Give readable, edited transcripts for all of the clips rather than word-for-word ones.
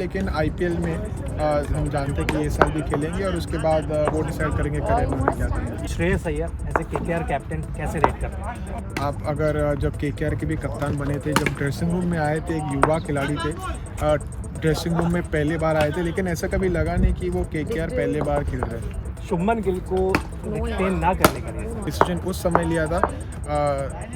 लेकिन आईपीएल में हम जानते हैं कि ये साल भी खेलेंगे और उसके बाद वो डिसाइड करेंगे करियर में क्या करेंगे। Shreyas Iyer as a KKR captain कैसे रेट करते हैं? आप अगर जब केकेआर के भी कप्तान बने थे, जब ड्रेसिंग रूम में आए थे, एक युवा खिलाड़ी थे, ड्रेसिंग रूम में पहली बार आए थे, लेकिन ऐसा कभी लगा नहीं कि वो केकेआर पहली बार खेल रहे हैं। शुभमन गिल को रिटेन ना करने के लिए डिसीजन उस समय लिया था,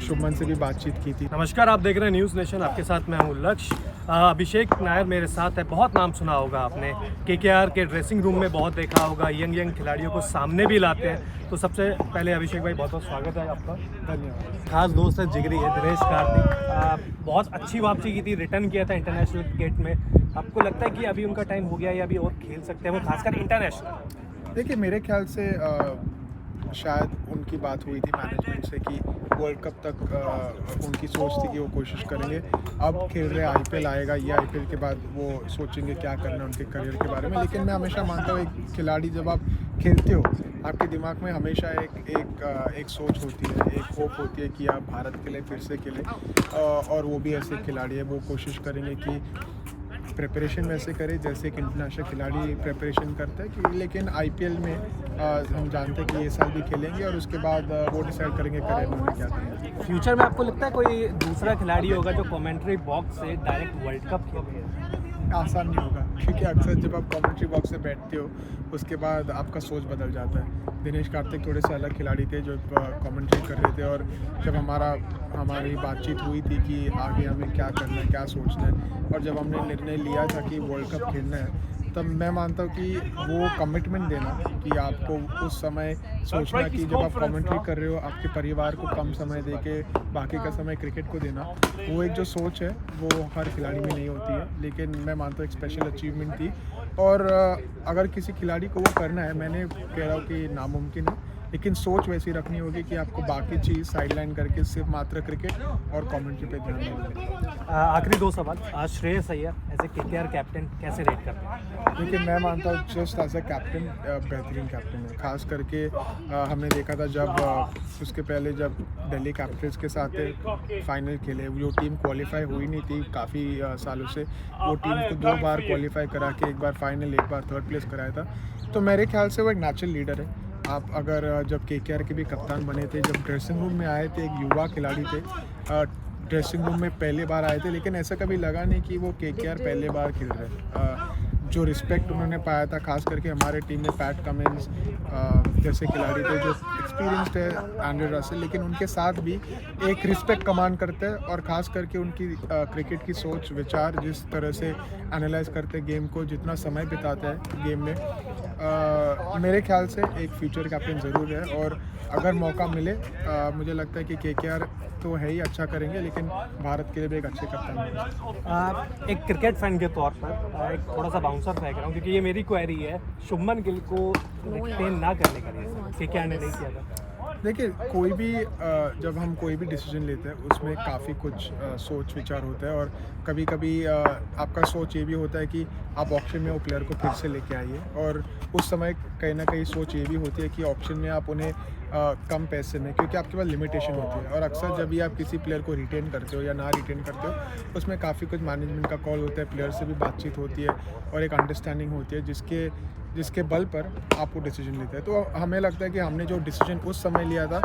शुभमन से भी बातचीत की थी। नमस्कार, आप देख रहे हैं न्यूज़ नेशन। आपके साथ मैं हूँ लक्ष्य। अभिषेक नायर मेरे साथ है। बहुत नाम सुना होगा आपने, केकेआर के ड्रेसिंग रूम में बहुत देखा होगा, यंग खिलाड़ियों को सामने भी लाते हैं। तो सबसे पहले अभिषेक भाई बहुत बहुत स्वागत है आपका। धन्यवाद। खास दोस्त है, जिगरी है, दिनेश कार्तिक। बहुत अच्छी वापसी की थी, रिटर्न किया था इंटरनेशनल क्रिकेट में। आपको लगता है कि अभी उनका टाइम हो गया या अभी और खेल सकते हैं वो, खासकर इंटरनेशनल? देखिए, मेरे ख्याल से शायद उनकी बात हुई थी मैनेजमेंट से कि वर्ल्ड कप तक उनकी सोच थी कि वो कोशिश करेंगे। अब खेल रहे आईपीएल आएगा, ये आईपीएल के बाद वो सोचेंगे क्या करना है उनके करियर के बारे में। लेकिन मैं हमेशा मानता हूँ एक खिलाड़ी जब आप खेलते हो, आपके दिमाग में हमेशा एक सोच होती है, एक होप होती है कि आप भारत के लिए फिर से खेलें। और वो भी ऐसे खिलाड़ी है, वो कोशिश करेंगे कि प्रिपरेशन वैसे करे जैसे एक इंटरनेशनल खिलाड़ी प्रिपरेशन करता है कि। लेकिन आईपीएल में हम जानते हैं कि ये साल भी खेलेंगे और उसके बाद वो डिसाइड करेंगे करियर में क्या करेंगे। फ्यूचर में आपको लगता है कोई दूसरा खिलाड़ी होगा जो कमेंट्री बॉक्स से डायरेक्ट वर्ल्ड कप खेलेगा? आसान नहीं होगा, क्योंकि अक्सर जब आप कमेंट्री बॉक्स से बैठते हो उसके बाद आपका सोच बदल जाता है। दिनेश कार्तिक थोड़े से अलग खिलाड़ी थे जो कमेंट्री कर रहे थे, और जब हमारी बातचीत हुई थी कि आगे हमें क्या करना है, क्या सोचना है, और जब हमने निर्णय लिया था कि वर्ल्ड कप खेलना है, तब मैं मानता हूँ कि वो कमिटमेंट देना कि आपको उस समय सोचना कि जब आप कमेंट्री कर रहे हो आपके परिवार को कम समय दे के बाकी का समय क्रिकेट को देना, वो एक जो सोच है वो हर खिलाड़ी में नहीं होती है। लेकिन मैं मानता हूँ एक स्पेशल अचीवमेंट थी, और अगर किसी खिलाड़ी को वो करना है, मैंने कह रहा हूँ कि नामुमकिन है, लेकिन सोच वैसी रखनी होगी कि आपको बाकी चीज़ साइडलाइन करके सिर्फ मात्र क्रिकेट और कमेंट्री पे ध्यान देना। आखिरी दो सवाल। Shreyas Iyer as a KKR captain कैसे रेट करते हैं? देखिए, मैं मानता हूँ जस्ट एज ए कैप्टन बेहतरीन कैप्टन है। खास करके हमने देखा था जब उसके पहले जब दिल्ली कैपिटल्स के साथ फाइनल खेले, जो टीम क्वालिफाई हुई नहीं थी काफ़ी सालों से, वो टीम को 2 बार क्वालिफाई करा के, एक बार फाइनल, एक बार थर्ड प्लेस कराया था। तो मेरे ख्याल से वो एक नेचुरल लीडर है। आप अगर जब केकेआर के भी कप्तान बने थे, जब ड्रेसिंग रूम में आए थे, एक युवा खिलाड़ी थे, ड्रेसिंग रूम में पहली बार आए थे, लेकिन ऐसा कभी लगा नहीं कि वो केकेआर पहले बार खेल रहे हैं। जो रिस्पेक्ट उन्होंने पाया था, खास करके हमारे टीम में पैट कमिंस जैसे खिलाड़ी थे जो एक्सपीरियंस्ड है, एंड्रे रसेल, लेकिन उनके साथ भी एक रिस्पेक्ट कमांड करते हैं, और ख़ास करके उनकी क्रिकेट की सोच विचार, जिस तरह से एनालाइज करते हैं गेम को, जितना समय बिताते हैं गेम में, मेरे ख्याल से एक फ्यूचर कैप्टन ज़रूर है। और अगर मौका मिले, मुझे लगता है कि केकेआर तो है ही अच्छा करेंगे, लेकिन भारत के लिए भी एक अच्छे कप्तान होंगे। एक क्रिकेट फैन के तौर पर एक थोड़ा सा बाउंसर फेंक रहा हूँ, क्योंकि ये मेरी क्वेरी है। शुभमन गिल को रिटेन ना करने के लिए केकेआर ने नहीं किया था। देखिए, कोई भी जब हम कोई भी डिसीजन लेते हैं उसमें काफ़ी कुछ सोच विचार होता है, और कभी कभी आपका सोच ये भी होता है कि आप ऑप्शन में वो प्लेयर को फिर से लेके आइए, और उस समय कहीं ना कहीं सोच ये भी होती है कि ऑप्शन में आप उन्हें कम पैसे में, क्योंकि आपके पास लिमिटेशन होती है। और अक्सर जब भी आप किसी प्लेयर को रिटेन करते हो या ना रिटेन करते हो, उसमें काफ़ी कुछ मैनेजमेंट का कॉल होता है, प्लेयर से भी बातचीत होती है, और एक अंडरस्टैंडिंग होती है जिसके बल पर आप वो डिसीजन लेते हैं। तो हमें लगता है कि हमने जो डिसीजन उस समय लिया था,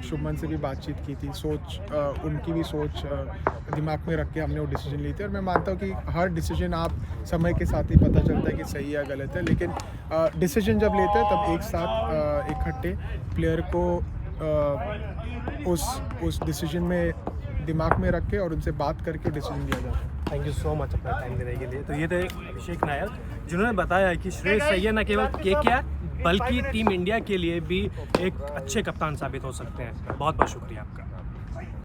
शुभमन से भी बातचीत की थी, उनकी भी सोच दिमाग में रख के हमने वो डिसीजन ली थी। और मैं मानता हूँ कि हर डिसीजन आप समय के साथ ही पता चलता है कि सही या गलत है, लेकिन डिसीजन जब लेते हैं तब एक साथ इकट्ठे प्लेयर को उस डिसीजन में दिमाग में रख के और उनसे बात करके डिसीजन लिया जाता है। थैंक यू सो मच अपना टाइम देने के लिए। तो ये थे अभिषेक नायर, जिन्होंने बताया कि श्रेयस अय्यर न केवल केकेआर बल्कि टीम इंडिया के लिए भी एक अच्छे कप्तान साबित हो सकते हैं। बहुत बहुत शुक्रिया आपका।